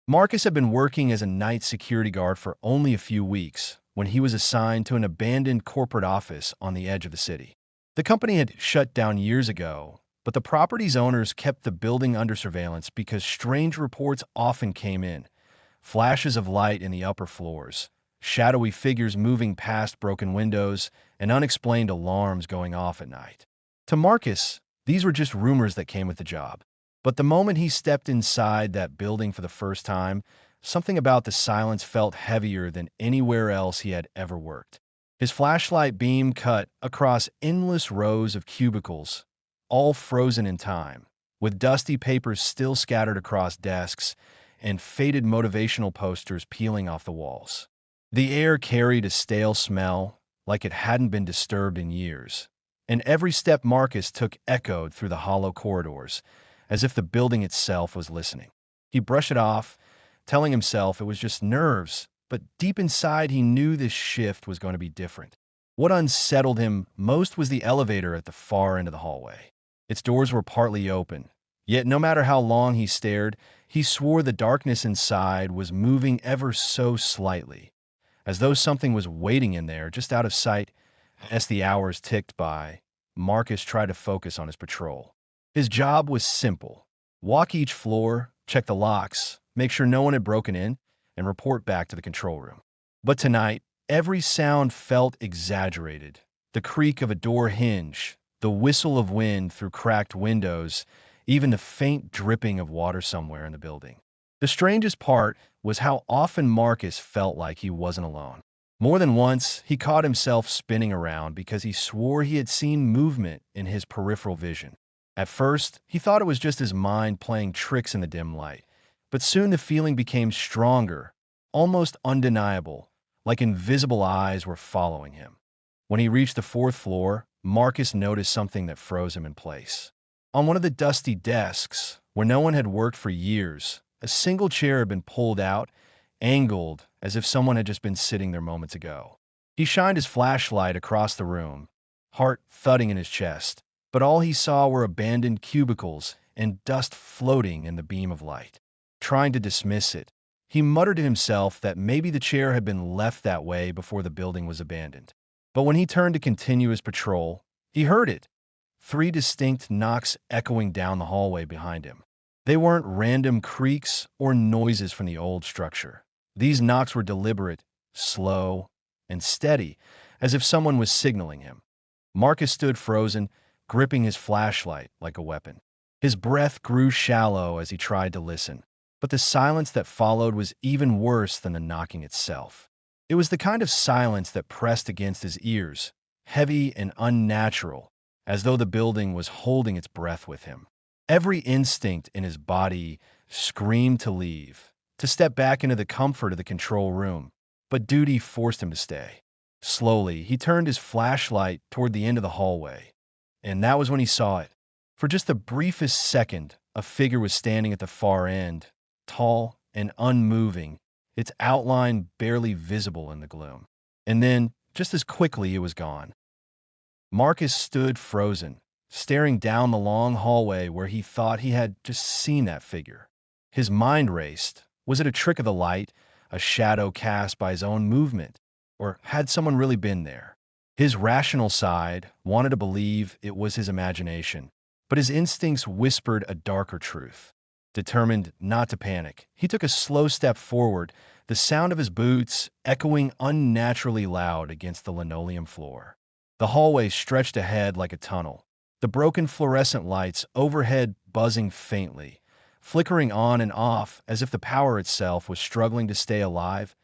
Marcus had been working as a night security guard for only a few weeks when he was assigned to an abandoned corporate office on the edge of the city. The company had shut down years ago, but the property's owners kept the building under surveillance because strange reports often came in. Flashes of light in the upper floors, shadowy figures moving past broken windows, and unexplained alarms going off at night. To Marcus, these were just rumors that came with the job. But the moment he stepped inside that building for the first time, something about the silence felt heavier than anywhere else he had ever worked. His flashlight beam cut across endless rows of cubicles, all frozen in time, with dusty papers still scattered across desks and faded motivational posters peeling off the walls. The air carried a stale smell, like it hadn't been disturbed in years, and every step Marcus took echoed through the hollow corridors, as if the building itself was listening. He brushed it off, telling himself it was just nerves, but deep inside he knew this shift was going to be different. What unsettled him most was the elevator at the far end of the hallway. Its doors were partly open, yet no matter how long he stared, he swore the darkness inside was moving ever so slightly, as though something was waiting in there just out of sight. As the hours ticked by, Marcus tried to focus on his patrol. His job was simple: walk each floor, check the locks, make sure no one had broken in, and report back to the control room. But tonight, every sound felt exaggerated. The creak of a door hinge, the whistle of wind through cracked windows, even the faint dripping of water somewhere in the building. The strangest part was how often Marcus felt like he wasn't alone. More than once, he caught himself spinning around because he swore he had seen movement in his peripheral vision. At first, he thought it was just his mind playing tricks in the dim light, but soon the feeling became stronger, almost undeniable, like invisible eyes were following him. When he reached the fourth floor, Marcus noticed something that froze him in place. On one of the dusty desks, where no one had worked for years, a single chair had been pulled out, angled as if someone had just been sitting there moments ago. He shined his flashlight across the room, heart thudding in his chest, but all he saw were abandoned cubicles and dust floating in the beam of light. Trying to dismiss it, he muttered to himself that maybe the chair had been left that way before the building was abandoned. But when he turned to continue his patrol, he heard it. 3 distinct knocks echoing down the hallway behind him. They weren't random creaks or noises from the old structure. These knocks were deliberate, slow, and steady, as if someone was signaling him. Marcus stood frozen, gripping his flashlight like a weapon. His breath grew shallow as he tried to listen, but the silence that followed was even worse than the knocking itself. It was the kind of silence that pressed against his ears, heavy and unnatural, as though the building was holding its breath with him. Every instinct in his body screamed to leave, to step back into the comfort of the control room, but duty forced him to stay. Slowly, he turned his flashlight toward the end of the hallway, and that was when he saw it. For just the briefest second, a figure was standing at the far end, tall and unmoving, its outline barely visible in the gloom. And then, just as quickly, it was gone. Marcus stood frozen, staring down the long hallway where he thought he had just seen that figure. His mind raced. Was it a trick of the light, a shadow cast by his own movement, or had someone really been there? His rational side wanted to believe it was his imagination, but his instincts whispered a darker truth. Determined not to panic, he took a slow step forward, the sound of his boots echoing unnaturally loud against the linoleum floor. The hallway stretched ahead like a tunnel, the broken fluorescent lights overhead buzzing faintly, flickering on and off as if the power itself was struggling to stay alive.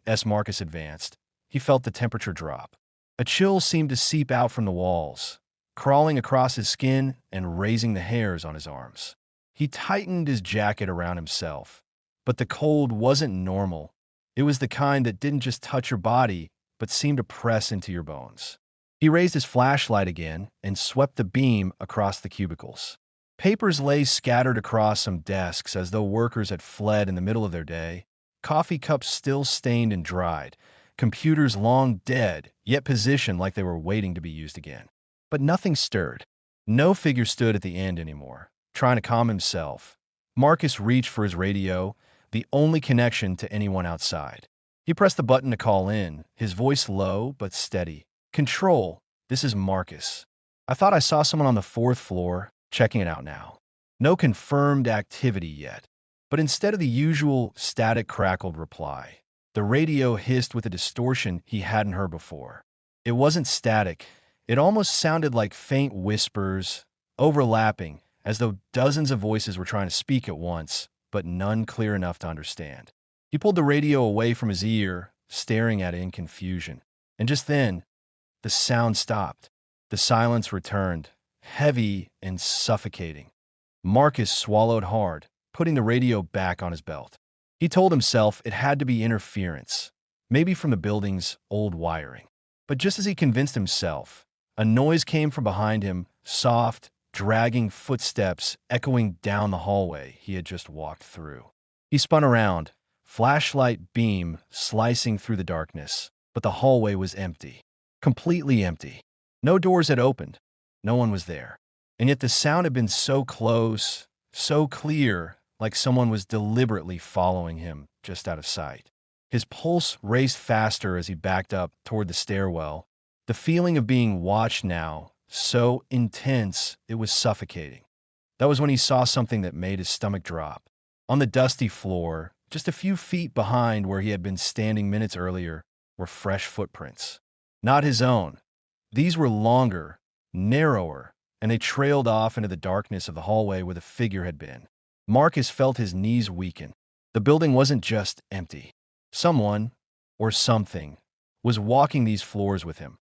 As Marcus advanced, he felt the temperature drop. A chill seemed to seep out from the walls, crawling across his skin and raising the hairs on his arms. He tightened his jacket around himself, but the cold wasn't normal. It was the kind that didn't just touch your body, but seemed to press into your bones. He raised his flashlight again and swept the beam across the cubicles. Papers lay scattered across some desks as though workers had fled in the middle of their day, coffee cups still stained and dried, computers long dead, yet positioned like they were waiting to be used again. But nothing stirred. No figure stood at the end anymore, trying to calm himself. Marcus reached for his radio, the only connection to anyone outside. He pressed the button to call in, his voice low but steady. "Control, this is Marcus. I thought I saw someone on the fourth floor, checking it out now. No confirmed activity yet." But instead of the usual static crackled reply, the radio hissed with a distortion he hadn't heard before. It wasn't static. It almost sounded like faint whispers, overlapping, as though dozens of voices were trying to speak at once, but none clear enough to understand. He pulled the radio away from his ear, staring at it in confusion. And just then, the sound stopped. The silence returned, heavy and suffocating. Marcus swallowed hard, putting the radio back on his belt. He told himself it had to be interference, maybe from the building's old wiring. But just as he convinced himself, a noise came from behind him, soft, dragging footsteps echoing down the hallway he had just walked through. He spun around, flashlight beam slicing through the darkness, but the hallway was empty. Completely empty. No doors had opened. No one was there. And yet the sound had been so close, so clear, like someone was deliberately following him just out of sight. His pulse raced faster as he backed up toward the stairwell, the feeling of being watched now so intense it was suffocating. That was when he saw something that made his stomach drop. On the dusty floor, just a few feet behind where he had been standing minutes earlier, were fresh footprints. Not his own. These were longer, narrower, and they trailed off into the darkness of the hallway where the figure had been. Marcus felt his knees weaken. The building wasn't just empty. Someone, or something, was walking these floors with him.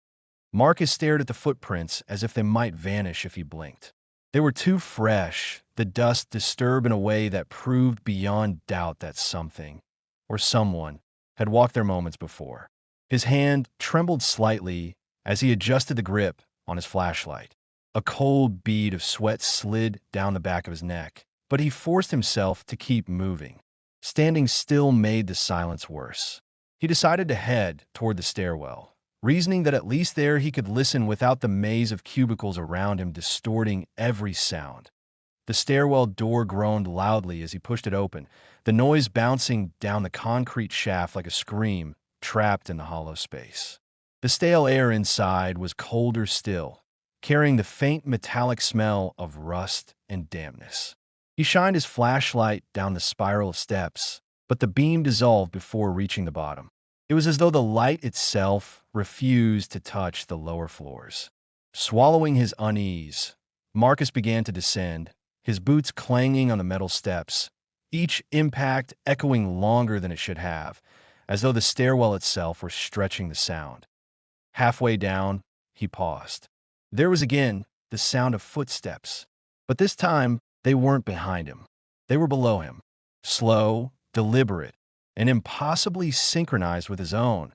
Marcus stared at the footprints as if they might vanish if he blinked. They were too fresh, the dust disturbed in a way that proved beyond doubt that something, or someone, had walked there moments before. His hand trembled slightly as he adjusted the grip on his flashlight. A cold bead of sweat slid down the back of his neck, but he forced himself to keep moving. Standing still made the silence worse. He decided to head toward the stairwell, reasoning that at least there he could listen without the maze of cubicles around him distorting every sound. The stairwell door groaned loudly as he pushed it open, the noise bouncing down the concrete shaft like a scream trapped in the hollow space. The stale air inside was colder still, carrying the faint metallic smell of rust and dampness. He shined his flashlight down the spiral of steps, but the beam dissolved before reaching the bottom. It was as though the light itself refused to touch the lower floors. Swallowing his unease, Marcus began to descend, his boots clanging on the metal steps, each impact echoing longer than it should have, as though the stairwell itself were stretching the sound. Halfway down, he paused. There was again the sound of footsteps, but this time they weren't behind him. They were below him, slow, deliberate, and impossibly synchronized with his own,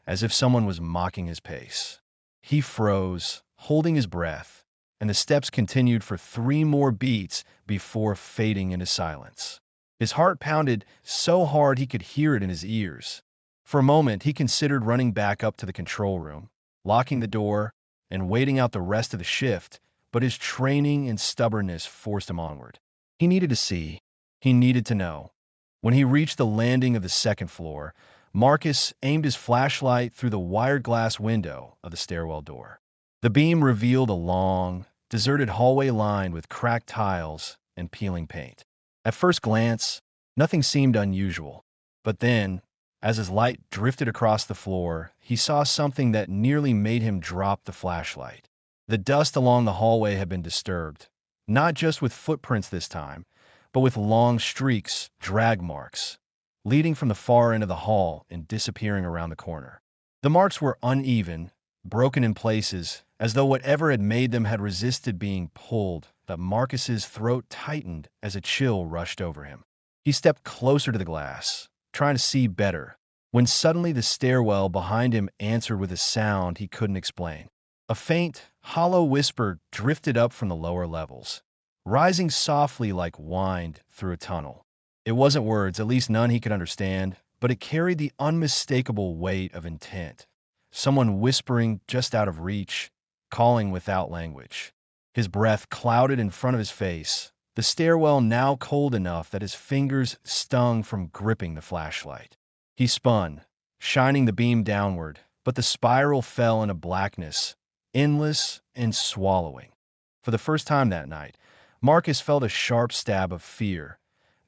as if someone was mocking his pace. He froze, holding his breath, and the steps continued for 3 more beats before fading into silence. His heart pounded so hard he could hear it in his ears. For a moment, he considered running back up to the control room, locking the door, and waiting out the rest of the shift, but his training and stubbornness forced him onward. He needed to see. He needed to know. When he reached the landing of the second floor, Marcus aimed his flashlight through the wired glass window of the stairwell door. The beam revealed a long, deserted hallway lined with cracked tiles and peeling paint. At first glance, nothing seemed unusual. But then, as his light drifted across the floor, he saw something that nearly made him drop the flashlight. The dust along the hallway had been disturbed, not just with footprints this time, but with long streaks, drag marks, leading from the far end of the hall and disappearing around the corner. The marks were uneven, broken in places, as though whatever had made them had resisted being pulled, but Marcus's throat tightened as a chill rushed over him. He stepped closer to the glass, trying to see better, when suddenly the stairwell behind him answered with a sound he couldn't explain. A faint, hollow whisper drifted up from the lower levels, rising softly like wind through a tunnel. It wasn't words, at least none he could understand, but it carried the unmistakable weight of intent. Someone whispering just out of reach, calling without language. His breath clouded in front of his face, the stairwell now cold enough that his fingers stung from gripping the flashlight. He spun, shining the beam downward, but the spiral fell into blackness, endless and swallowing. For the first time that night, Marcus felt a sharp stab of fear,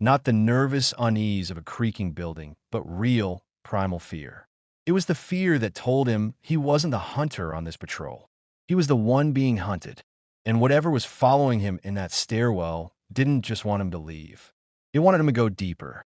not the nervous unease of a creaking building, but real, primal fear. It was the fear that told him he wasn't the hunter on this patrol. He was the one being hunted, and whatever was following him in that stairwell didn't just want him to leave. It wanted him to go deeper.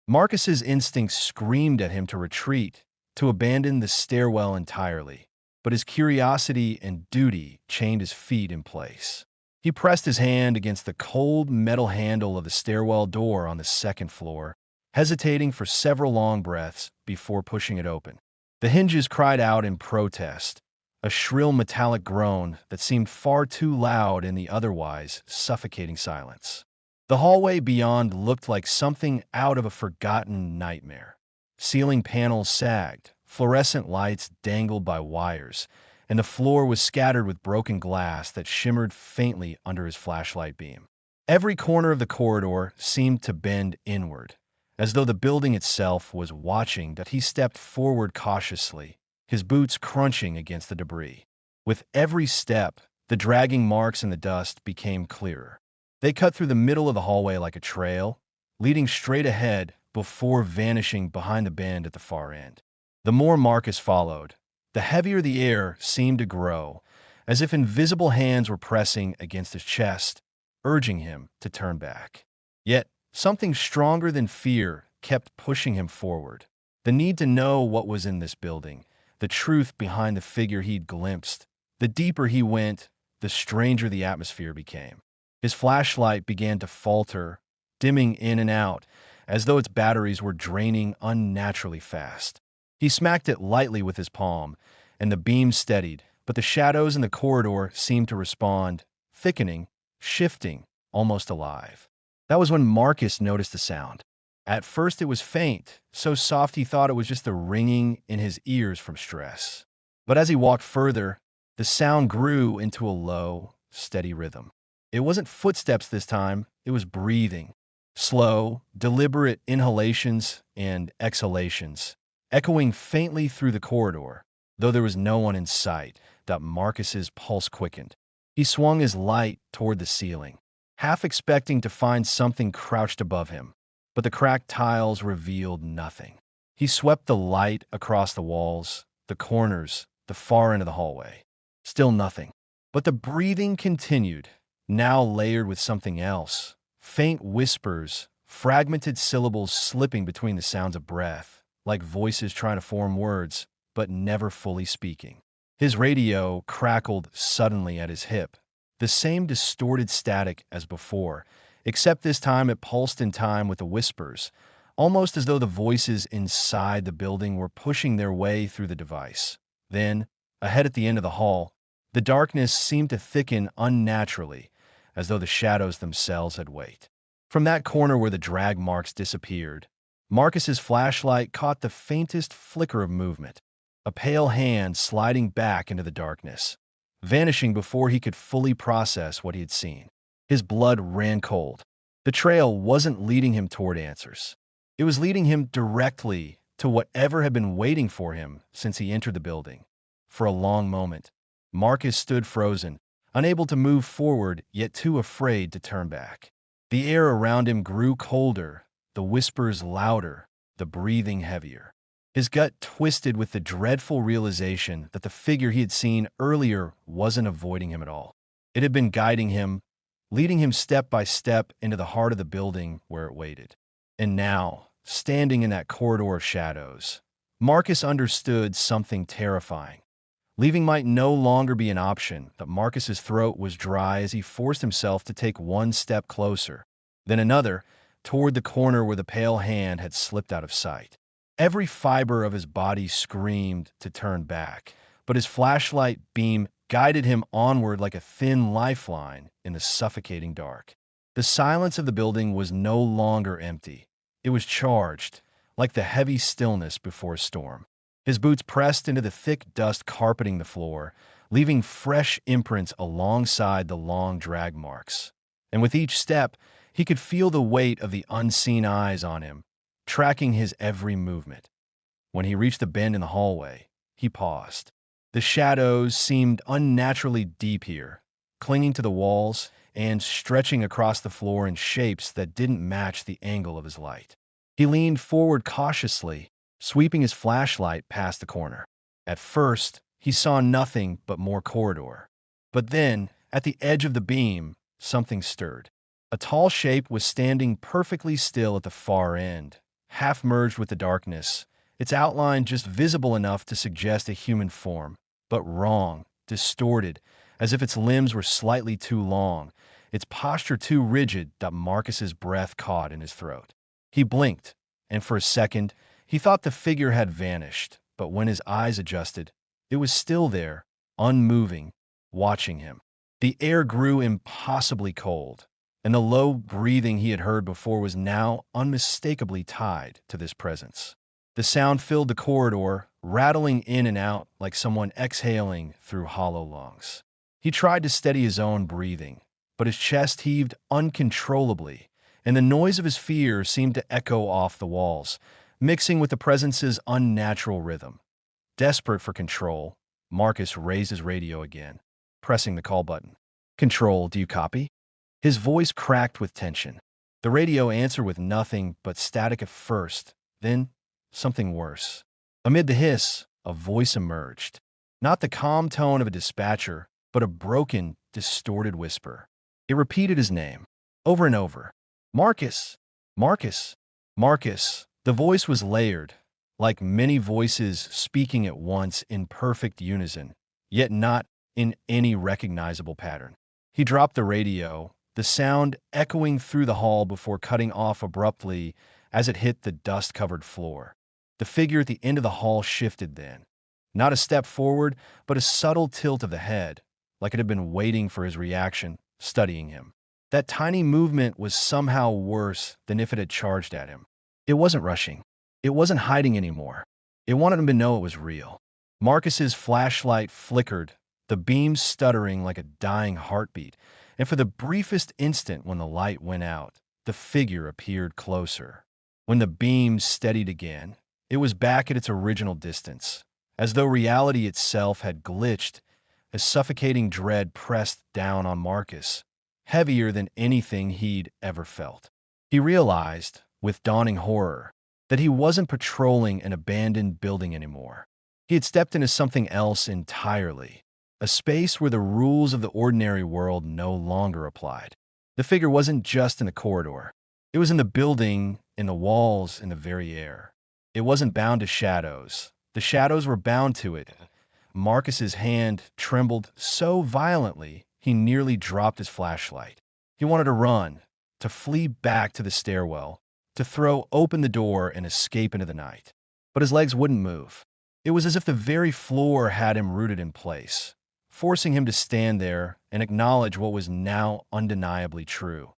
Marcus's instincts screamed at him to retreat, to abandon the stairwell entirely, but his curiosity and duty chained his feet in place. He pressed his hand against the cold metal handle of the stairwell door on the second floor, hesitating for several long breaths before pushing it open. The hinges cried out in protest, a shrill metallic groan that seemed far too loud in the otherwise suffocating silence. The hallway beyond looked like something out of a forgotten nightmare. Ceiling panels sagged, fluorescent lights dangled by wires, and the floor was scattered with broken glass that shimmered faintly under his flashlight beam. Every corner of the corridor seemed to bend inward, as though the building itself was watching that he stepped forward cautiously, his boots crunching against the debris. With every step, the dragging marks in the dust became clearer. They cut through the middle of the hallway like a trail, leading straight ahead before vanishing behind the bend at the far end. The more Marcus followed, the heavier the air seemed to grow, as if invisible hands were pressing against his chest, urging him to turn back. Yet, something stronger than fear kept pushing him forward. The need to know what was in this building, the truth behind the figure he'd glimpsed. The deeper he went, the stranger the atmosphere became. His flashlight began to falter, dimming in and out, as though its batteries were draining unnaturally fast. He smacked it lightly with his palm, and the beam steadied, but the shadows in the corridor seemed to respond, thickening, shifting, almost alive. That was when Marcus noticed the sound. At first it was faint, so soft he thought it was just the ringing in his ears from stress. But as he walked further, the sound grew into a low, steady rhythm. It wasn't footsteps this time, it was breathing. Slow, deliberate inhalations and exhalations, echoing faintly through the corridor. Though there was no one in sight, Marcus's pulse quickened. He swung his light toward the ceiling, half expecting to find something crouched above him, but the cracked tiles revealed nothing. He swept the light across the walls, the corners, the far end of the hallway. Still nothing. But the breathing continued, now layered with something else. Faint whispers, fragmented syllables slipping between the sounds of breath, like voices trying to form words, but never fully speaking. His radio crackled suddenly at his hip, the same distorted static as before, except this time it pulsed in time with the whispers, almost as though the voices inside the building were pushing their way through the device. Then, ahead at the end of the hall, the darkness seemed to thicken unnaturally, as though the shadows themselves had weight. From that corner where the drag marks disappeared, Marcus's flashlight caught the faintest flicker of movement, a pale hand sliding back into the darkness, vanishing before he could fully process what he had seen. His blood ran cold. The trail wasn't leading him toward answers. It was leading him directly to whatever had been waiting for him since he entered the building. For a long moment, Marcus stood frozen, unable to move forward, yet too afraid to turn back. The air around him grew colder, the whispers louder, the breathing heavier. His gut twisted with the dreadful realization that the figure he had seen earlier wasn't avoiding him at all. It had been guiding him, leading him step by step into the heart of the building where it waited. And now, standing in that corridor of shadows, Marcus understood something terrifying. Leaving might no longer be an option, but Marcus's throat was dry as he forced himself to take one step closer, then another, toward the corner where the pale hand had slipped out of sight. Every fiber of his body screamed to turn back, but his flashlight beam guided him onward like a thin lifeline in the suffocating dark. The silence of the building was no longer empty. It was charged, like the heavy stillness before a storm. His boots pressed into the thick dust carpeting the floor, leaving fresh imprints alongside the long drag marks. And with each step, he could feel the weight of the unseen eyes on him, tracking his every movement. When he reached the bend in the hallway, he paused. The shadows seemed unnaturally deep here, clinging to the walls and stretching across the floor in shapes that didn't match the angle of his light. He leaned forward cautiously, sweeping his flashlight past the corner. At first, he saw nothing but more corridor. But then, at the edge of the beam, something stirred. A tall shape was standing perfectly still at the far end, half merged with the darkness, its outline just visible enough to suggest a human form, but wrong, distorted, as if its limbs were slightly too long, its posture too rigid that Marcus's breath caught in his throat. He blinked, and for a second, he thought the figure had vanished, but when his eyes adjusted, it was still there, unmoving, watching him. The air grew impossibly cold, and the low breathing he had heard before was now unmistakably tied to this presence. The sound filled the corridor, rattling in and out like someone exhaling through hollow lungs. He tried to steady his own breathing, but his chest heaved uncontrollably, and the noise of his fear seemed to echo off the walls, mixing with the presence's unnatural rhythm. Desperate for control, Marcus raised his radio again, pressing the call button. "Control, do you copy?" His voice cracked with tension. The radio answered with nothing but static at first, then something worse. Amid the hiss, a voice emerged. Not the calm tone of a dispatcher, but a broken, distorted whisper. It repeated his name, over and over. "Marcus! Marcus! Marcus!" The voice was layered, like many voices speaking at once in perfect unison, yet not in any recognizable pattern. He dropped the radio, the sound echoing through the hall before cutting off abruptly as it hit the dust-covered floor. The figure at the end of the hall shifted then. Not a step forward, but a subtle tilt of the head, like it had been waiting for his reaction, studying him. That tiny movement was somehow worse than if it had charged at him. It wasn't rushing. It wasn't hiding anymore. It wanted him to know it was real. Marcus's flashlight flickered, the beam stuttering like a dying heartbeat, and for the briefest instant when the light went out, the figure appeared closer. When the beam steadied again, it was back at its original distance, as though reality itself had glitched, as suffocating dread pressed down on Marcus, heavier than anything he'd ever felt. He realized, with dawning horror, that he wasn't patrolling an abandoned building anymore. He had stepped into something else entirely, a space where the rules of the ordinary world no longer applied. The figure wasn't just in the corridor. It was in the building, in the walls, in the very air. It wasn't bound to shadows. The shadows were bound to it. Marcus's hand trembled so violently he nearly dropped his flashlight. He wanted to run, to flee back to the stairwell, to throw open the door and escape into the night. But his legs wouldn't move. It was as if the very floor had him rooted in place, forcing him to stand there and acknowledge what was now undeniably true.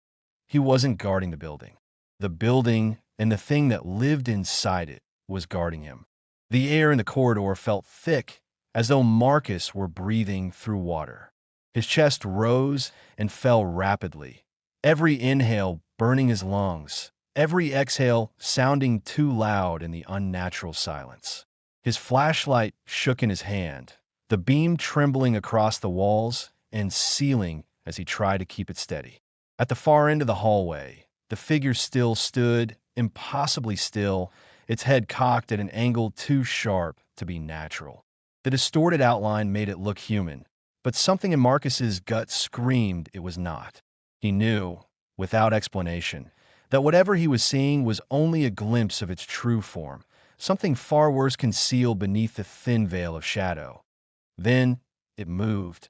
He wasn't guarding the building. The building and the thing that lived inside it was guarding him. The air in the corridor felt thick, as though Marcus were breathing through water. His chest rose and fell rapidly, every inhale burning his lungs, every exhale sounding too loud in the unnatural silence. His flashlight shook in his hand, the beam trembling across the walls and ceiling as he tried to keep it steady. At the far end of the hallway, the figure still stood, impossibly still, its head cocked at an angle too sharp to be natural. The distorted outline made it look human, but something in Marcus's gut screamed it was not. He knew, without explanation, that whatever he was seeing was only a glimpse of its true form, something far worse concealed beneath the thin veil of shadow. Then it moved,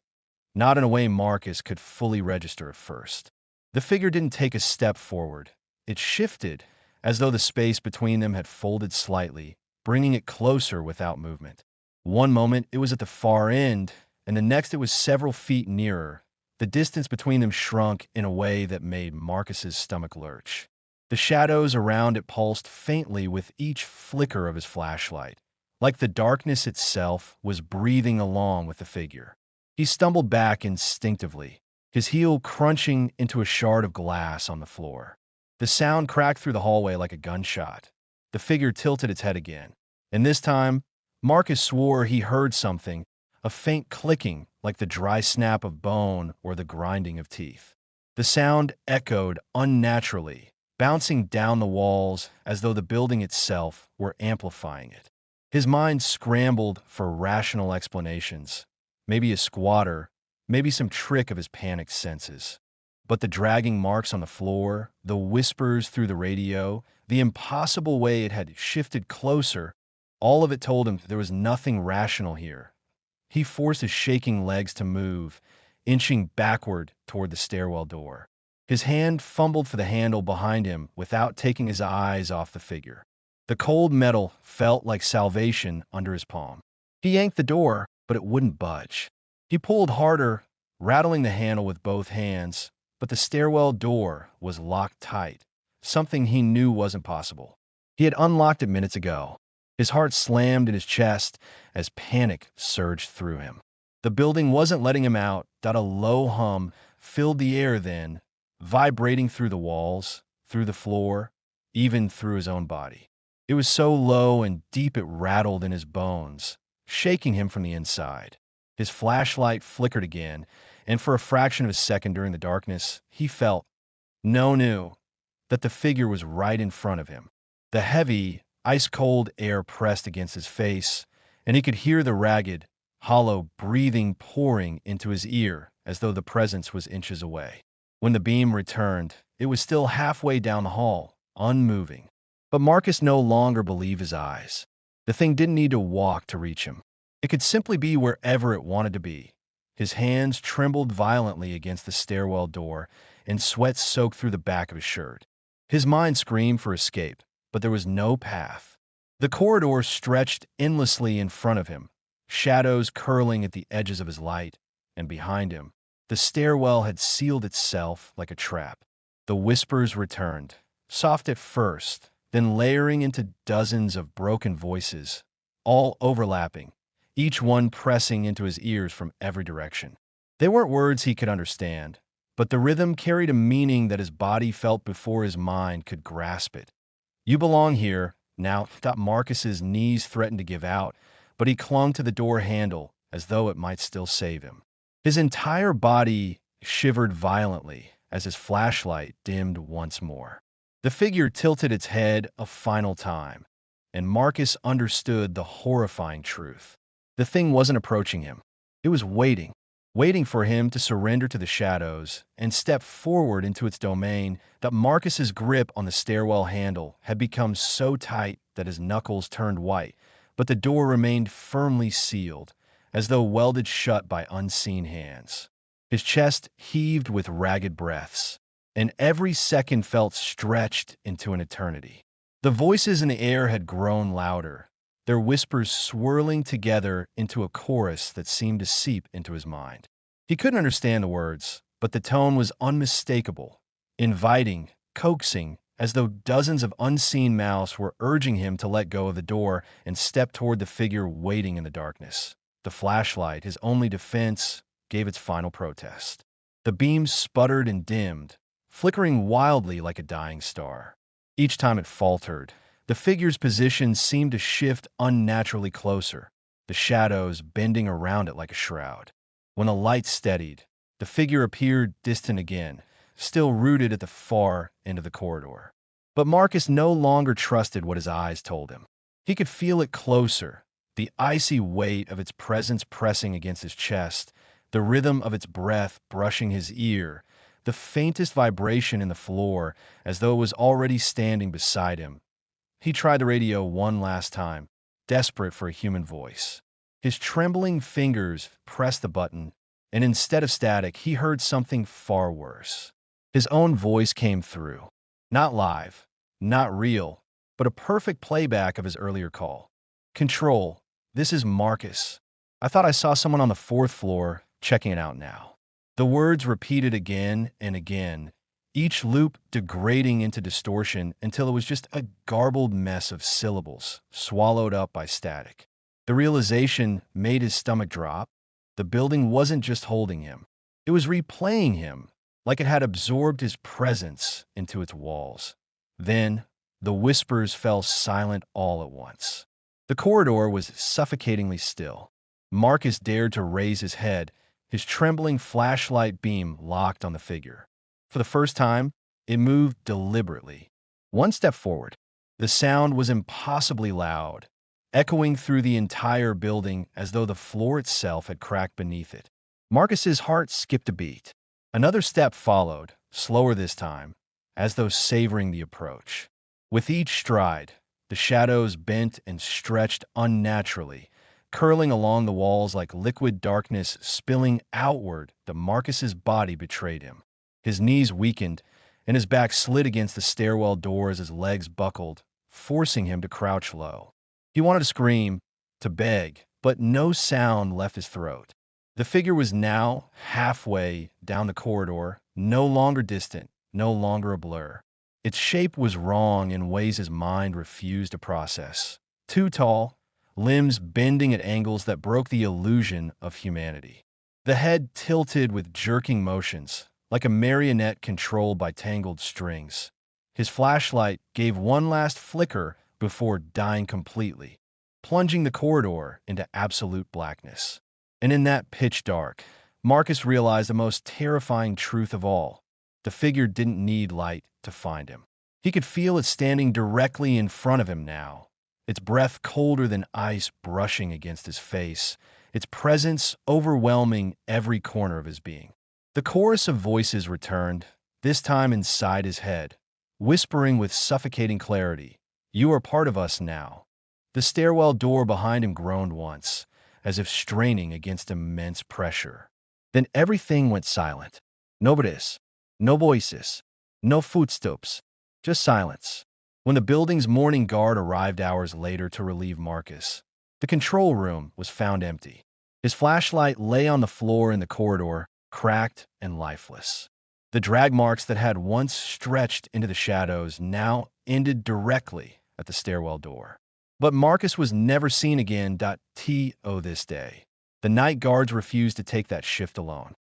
not in a way Marcus could fully register at first. The figure didn't take a step forward. It shifted, as though the space between them had folded slightly, bringing it closer without movement. One moment it was at the far end, and the next it was several feet nearer. The distance between them shrunk in a way that made Marcus's stomach lurch. The shadows around it pulsed faintly with each flicker of his flashlight, like the darkness itself was breathing along with the figure. He stumbled back instinctively, his heel crunching into a shard of glass on the floor. The sound cracked through the hallway like a gunshot. The figure tilted its head again, and this time, Marcus swore he heard something, a faint clicking like the dry snap of bone or the grinding of teeth. The sound echoed unnaturally, bouncing down the walls as though the building itself were amplifying it. His mind scrambled for rational explanations. Maybe a squatter, maybe some trick of his panicked senses. But the dragging marks on the floor, the whispers through the radio, the impossible way it had shifted closer, all of it told him there was nothing rational here. He forced his shaking legs to move, inching backward toward the stairwell door. His hand fumbled for the handle behind him without taking his eyes off the figure. The cold metal felt like salvation under his palm. He yanked the door, but it wouldn't budge. He pulled harder, rattling the handle with both hands, but the stairwell door was locked tight, something he knew wasn't possible. He had unlocked it minutes ago. His heart slammed in his chest as panic surged through him. The building wasn't letting him out. A low hum filled the air then, vibrating through the walls, through the floor, even through his own body. It was so low and deep it rattled in his bones, shaking him from the inside. His flashlight flickered again, and for a fraction of a second during the darkness, he felt, knew, that the figure was right in front of him. The heavy, ice-cold air pressed against his face, and he could hear the ragged, hollow breathing pouring into his ear as though the presence was inches away. When the beam returned, it was still halfway down the hall, unmoving. But Marcus no longer believed his eyes. The thing didn't need to walk to reach him. It could simply be wherever it wanted to be. His hands trembled violently against the stairwell door, and sweat soaked through the back of his shirt. His mind screamed for escape, but there was no path. The corridor stretched endlessly in front of him, shadows curling at the edges of his light, and behind him, the stairwell had sealed itself like a trap. The whispers returned, soft at first, then layering into dozens of broken voices, all overlapping, each one pressing into his ears from every direction. They weren't words he could understand, but the rhythm carried a meaning that his body felt before his mind could grasp it. "You belong here." Now, Marcus's knees threatened to give out, but he clung to the door handle as though it might still save him. His entire body shivered violently as his flashlight dimmed once more. The figure tilted its head a final time, and Marcus understood the horrifying truth. The thing wasn't approaching him. It was waiting for him to surrender to the shadows and step forward into its domain. That Marcus's grip on the stairwell handle had become so tight that his knuckles turned white, but the door remained firmly sealed, as though welded shut by unseen hands. His chest heaved with ragged breaths, and every second felt stretched into an eternity. The voices in the air had grown louder, their whispers swirling together into a chorus that seemed to seep into his mind. He couldn't understand the words, but the tone was unmistakable, inviting, coaxing, as though dozens of unseen mouths were urging him to let go of the door and step toward the figure waiting in the darkness. The flashlight, his only defense, gave its final protest. The beams sputtered and dimmed, flickering wildly like a dying star. Each time it faltered, the figure's position seemed to shift unnaturally closer, the shadows bending around it like a shroud. When the light steadied, the figure appeared distant again, still rooted at the far end of the corridor. But Marcus no longer trusted what his eyes told him. He could feel it closer, the icy weight of its presence pressing against his chest, the rhythm of its breath brushing his ear, the faintest vibration in the floor as though it was already standing beside him. He tried the radio one last time, desperate for a human voice. His trembling fingers pressed the button, and instead of static, he heard something far worse. His own voice came through. Not live, not real, but a perfect playback of his earlier call. "Control, this is Marcus. I thought I saw someone on the 4th floor, checking it out now." The words repeated again and again, each loop degrading into distortion until it was just a garbled mess of syllables, swallowed up by static. The realization made his stomach drop. The building wasn't just holding him. It was replaying him, like it had absorbed his presence into its walls. Then, the whispers fell silent all at once. The corridor was suffocatingly still. Marcus dared to raise his head, his trembling flashlight beam locked on the figure. For the first time, it moved deliberately. One step forward. The sound was impossibly loud, echoing through the entire building as though the floor itself had cracked beneath it. Marcus's heart skipped a beat. Another step followed, slower this time, as though savoring the approach. With each stride, the shadows bent and stretched unnaturally, curling along the walls like liquid darkness spilling outward. Marcus's body betrayed him. His knees weakened, and his back slid against the stairwell door as his legs buckled, forcing him to crouch low. He wanted to scream, to beg, but no sound left his throat. The figure was now halfway down the corridor, no longer distant, no longer a blur. Its shape was wrong in ways his mind refused to process. Too tall, limbs bending at angles that broke the illusion of humanity. The head tilted with jerking motions, like a marionette controlled by tangled strings. His flashlight gave one last flicker before dying completely, plunging the corridor into absolute blackness. And in that pitch dark, Marcus realized the most terrifying truth of all. The figure didn't need light to find him. He could feel it standing directly in front of him now, its breath colder than ice brushing against his face, its presence overwhelming every corner of his being. The chorus of voices returned, this time inside his head, whispering with suffocating clarity, "You are part of us now." The stairwell door behind him groaned once, as if straining against immense pressure. Then everything went silent. No breaths, no voices, no footsteps, just silence. When the building's morning guard arrived hours later to relieve Marcus, the control room was found empty. His flashlight lay on the floor in the corridor, cracked and lifeless. The drag marks that had once stretched into the shadows now ended directly at the stairwell door. But Marcus was never seen again. This day. The night guards refused to take that shift alone.